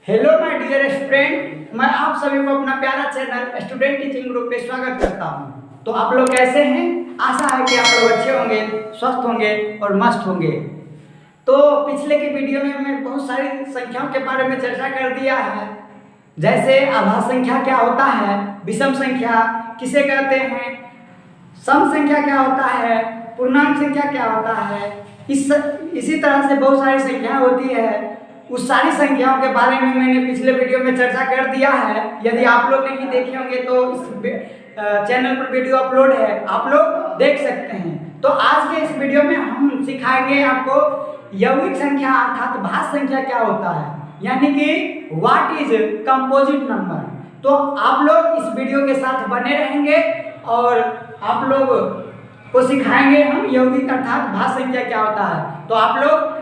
Hello my dear student, मैं आप सभी को अपना प्यारा चैनल स्टूडेंट टीचिंग ग्रुप पे स्वागत करता हूं। तो आप लोग कैसे हैं? आशा है कि आप लोग अच्छे होंगे, स्वस्थ होंगे और मस्त होंगे। तो पिछले के वीडियो में मैं बहुत सारी संख्याओं के बारे में चर्चा कर दिया है, जैसे आभास संख्या क्या होता है, विषम संख्या किसे कहते हैं, सम संख्या क्या होता है, पूर्णांक संख्या क्या होता है। इसी तरह से बहुत सारी संख्या होती है। उस सारी संख्याओं के बारे में मैंने पिछले वीडियो में चर्चा कर दिया है। यदि आप लोग नहीं देखे होंगे तो इस चैनल पर वीडियो अपलोड है, आप लोग देख सकते हैं। तो आज के इस वीडियो में हम सिखाएंगे आपको यौगिक संख्या अर्थात भाज्य संख्या क्या होता है, यानी कि व्हाट इज कंपोजिट नंबर। तो आप लोग इस वीडियो के साथ बने रहेंगे और आप लोग को सिखाएंगे हम यौगिक अर्थात भाज्य संख्या क्या होता है। तो आप लोग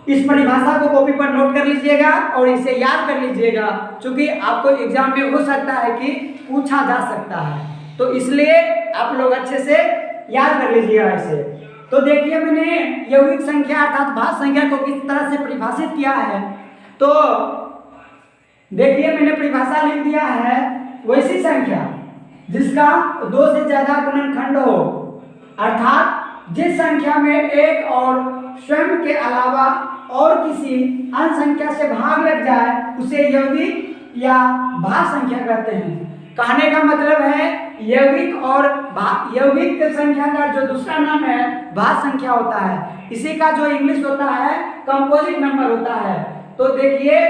इस परिभाषा को कॉपी पर नोट कर लीजिएगा और इसे याद कर लीजिएगा, क्योंकि आपको एग्जाम में हो सकता है कि पूछा जा सकता है। तो इसलिए आप लोग अच्छे से याद कर लीजिएगा इसे। तो देखिए, मैंने यौगिक संख्या अर्थात भाज्य संख्या को किस तरह से परिभाषित किया है। तो देखिए, मैंने परिभाषा लिख दिया है, वैसी संख्या जिसका दो से ज्यादा गुणनखंड हो, अर्थात जिस संख्या में एक और स्वयं के अलावा और किसी अन्य संख्या से भाग लग जाए उसे यौगिक या भाज्य संख्या कहते हैं। कहने का मतलब है यौगिक और यौगिक संख्या का जो दूसरा नाम है भाज्य संख्या होता है। इसी का जो इंग्लिश होता है कंपोजिट नंबर होता है। तो देखिए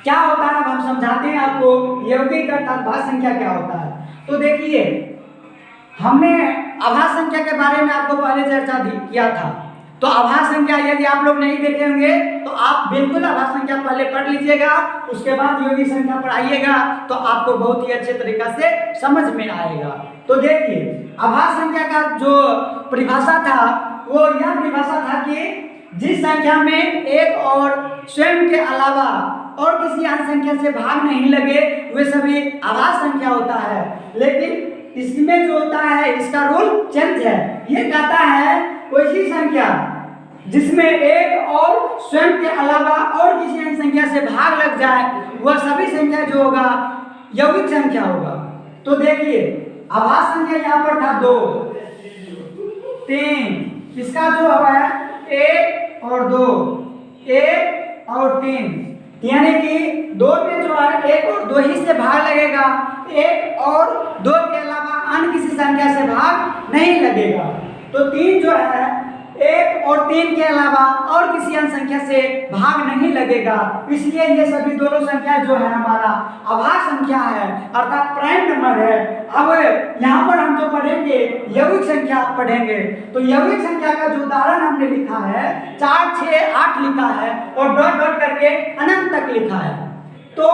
क्या होता है, हम समझाते हैं आपको यौगिक अर्थात भाज्य संख्या क्या होता है। तो देखिए, हमने आभास संख्या के बारे में आपको पहले चर्चा किया था। तो आभास संख्या यदि आप लोग नहीं देखे होंगे तो आप बिल्कुल आभास संख्या पहले पढ़ लीजिएगा, उसके बाद यौगिक संख्या पर आइएगा तो आपको बहुत ही अच्छे तरीका से समझ में आएगा। तो देखिए, आभास संख्या का जो परिभाषा था वो यह परिभाषा था कि जिस संख्या में एक और स्वयं के अलावा और किसी अन्य संख्या से भाग नहीं लगे वे सभी आभास संख्या होता है। लेकिन इसमें जो होता है इसका रूल चेंज है। ये कहता है वैसी संख्या जिसमें एक और स्वयं के अलावा और किसी अन्य संख्या से भाग लग जाए वह सभी संख्या जो होगा यौगिक संख्या होगा। तो देखिए, आभास संख्या यहाँ पर था 2, 3, इसका जो है 1 और 2, 1 और 3, यानी कि 2 में जो है 1 और 2 ही से भाग लगेगा, 1 और 2 के अलावा अन्य किसी संख्या से भाग नहीं लगेगा। तो 3 जो है 1 और 3 के अलावा और किसी अन्य संख्या से भाग नहीं लगेगा, इसलिए ये सभी दोनों संख्या जो है हमारा आभास संख्या है अर्थात प्राइम नंबर है। अब यहाँ पर हम जो पढ़ेंगे यौगिक संख्या पढ़ेंगे। तो यौगिक संख्या का जो उदाहरण हमने लिखा है 4, 6, 8 लिखा है और डॉट डॉट करके अनंत तक लिखा है। तो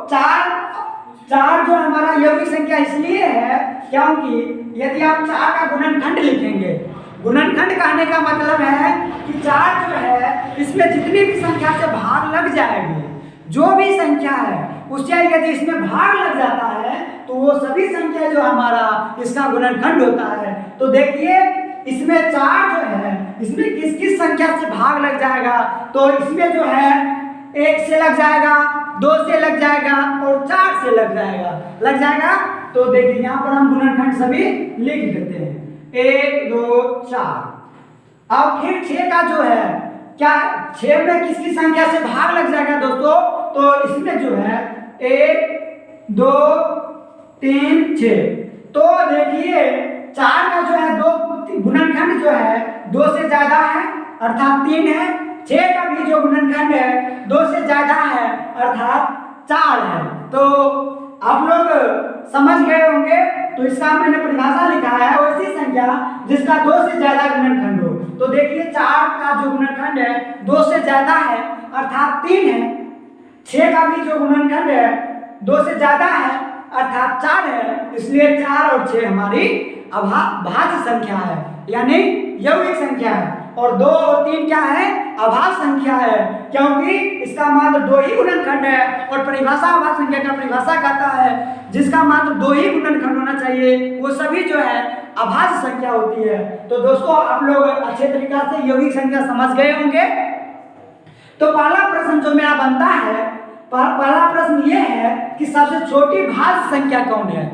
4 जो हमारा यौगिक संख्या इसलिए है क्योंकि यदि आप 4 का गुणनखंड लिखेंगे, गुणनखंड कहने का मतलब है कि 4 जो है इसमें जितनी भी संख्या से भाग लग जाएगी, जो भी संख्या है उससे यदि इसमें भाग लग जाता है तो वो सभी संख्या जो हमारा इसका गुणनखंड होता है। तो देखिए, इसमें 4 जो है इसमें किस किस संख्या से भाग लग जाएगा। तो इसमें जो है 1 से लग जाएगा, 2 से लग जाएगा और 4 से लग जाएगा। तो देखिए, यहाँ पर हम गुणनखंड सभी लिख देते हैं, 1, 2, 4। अब फिर 6 का जो है, क्या 6 में किसकी संख्या से भाग लग जाएगा दोस्तों? तो इसमें जो है 1, 2, 3, 6। तो देखिए 4 का जो है 2 गुणनखंड जो है 2 से ज्यादा है अर्थात 3 है। 6 का भी जो गुणनखंड है 2 से ज्यादा है अर्थात 4 है। तो आप लोग समझ गए होंगे। तो इसका मैंने परिभाषा लिखा है वैसी संख्या जिसका 2 से ज्यादा गुणनखंड हो। तो देखिए, 4 का जो गुणनखंड है 2 से ज्यादा है अर्थात 3 है। 6 का भी जो गुणनखंड है 2 से ज्यादा है अर्थात 4 है। इसलिए 4 और 6 हमारी भाज्य संख्या है, यानी यौगिक संख्या है। और 2 और 3 क्या है? आभास संख्या है, क्योंकि इसका मात्र 2 ही गुणनखंड है। और परिभाषा आभास संख्या का परिभाषा कहता है जिसका मात्र 2 ही गुणनखंड होना चाहिए वो सभी जो है आभास संख्या होती है। तो दोस्तों, आप लोग अच्छे तरीका से यौगिक संख्या समझ गए होंगे। तो पहला प्रश्न जो मेरा बनता है पहला प्रश्न ये है कि सबसे छोटी भाज्य संख्या कौन है।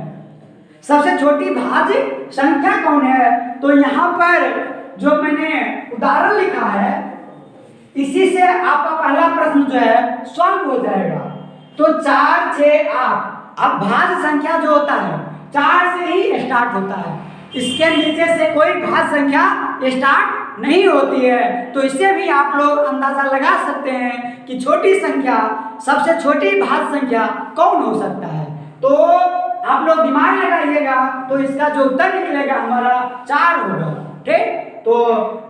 सबसे छोटी भाज्य संख्या कौन है। तो यहाँ पर जो मैंने उदाहरण लिखा है इसी से आपका पहला प्रश्न जो है सॉल्व हो जाएगा। तो 4, 6, 8। अब भाज्य संख्या जो होता है 4 से ही स्टार्ट होता है, इसके नीचे से कोई भाज्य संख्या स्टार्ट नहीं होती है। तो इससे भी आप लोग अंदाजा लगा सकते हैं कि छोटी संख्या, सबसे छोटी भाज्य संख्या कौन हो सकता है। तो आप लोग दिमाग लगाइएगा तो इसका जो उत्तर निकलेगा हमारा 4 होगा। ठीक, तो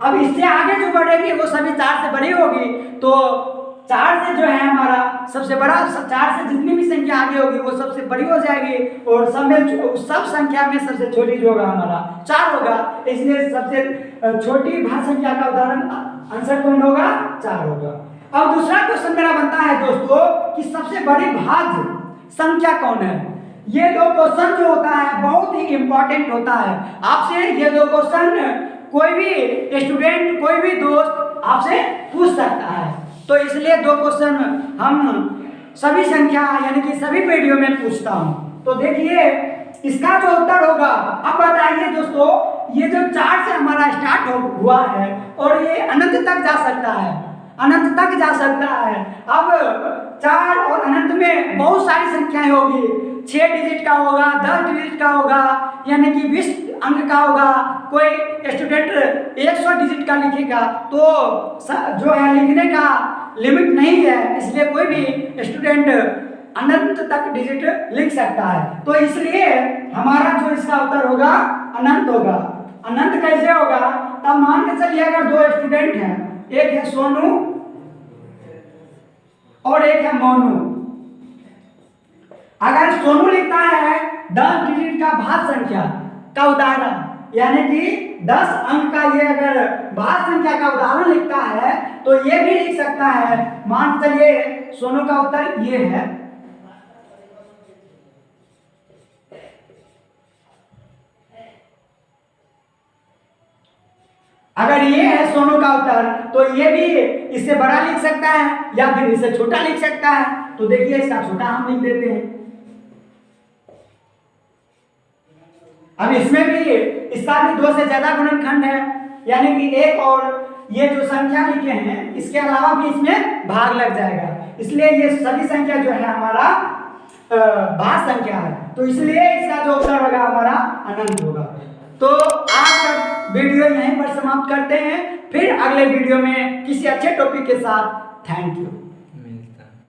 अब इससे आगे जो बढ़ेगी वो सभी 4 से बड़ी होगी। तो 4 से जो है हमारा सबसे बड़ा, 4 से जितनी भी संख्या आगे होगी वो सबसे बड़ी हो जाएगी और सब संख्या में सबसे छोटी जो होगा हमारा 4 होगा। इसलिए सबसे छोटी भाज्य संख्या का उदाहरण आंसर कौन होगा, 4 होगा। अब दूसरा क्वेश्चन मेरा बनता है दोस्तों कि सबसे बड़ी भाज्य संख्या कौन है। ये दो क्वेश्चन जो होता है बहुत ही इंपॉर्टेंट होता है। आपसे ये दो क्वेश्चन कोई भी स्टूडेंट, कोई भी दोस्त आपसे पूछ सकता है। तो इसलिए दो क्वेश्चन हम सभी संख्या यानी कि सभी वीडियो में पूछता हूँ। तो देखिए इसका जो उत्तर होगा, अब बताइए दोस्तों, ये जो 4 से हमारा स्टार्ट हुआ है और ये अनंत तक जा सकता है, अनंत तक जा सकता है। अब 4 और अनंत में बहुत सारी संख्याएं होगी, 6 डिजिट का होगा, 10 डिजिट का होगा, यानी कि 20 अंक का होगा। कोई स्टूडेंट 100 डिजिट का लिखेगा तो जो है लिखने का लिमिट नहीं है, इसलिए कोई भी स्टूडेंट अनंत तक डिजिट लिख सकता है। तो इसलिए हमारा जो इसका उत्तर होगा अनंत होगा। अनंत कैसे होगा, तब मान के चलिए अगर 2 स्टूडेंट हैं, एक है सोनू और एक है मोनू। अगर सोनू लिखता है 10 डिजिट का भाज्य संख्या का उदाहरण, यानी कि 10 अंक का ये अगर भाज्य संख्या का उदाहरण लिखता है तो ये भी लिख सकता है। मान चलिए सोनू का उत्तर ये है। अगर ये है सोनू का उत्तर तो ये भी इससे बड़ा लिख सकता है या फिर इससे छोटा लिख सकता है। तो देखिए इसका छोटा हम लिख देते हैं। अब इसमें भी इसका भी 2 से ज्यादा गुणनखंड है, यानी कि 1 और ये जो संख्या लिखे हैं इसके अलावा भी इसमें भाग लग जाएगा। इसलिए ये सभी संख्या जो है हमारा भाज्य संख्या है। तो इसलिए इसका जो उत्तर होगा हमारा अनंत होगा। तो आज का वीडियो यहीं पर समाप्त करते हैं, फिर अगले वीडियो में किसी अच्छे टॉपिक के साथ। Thank you.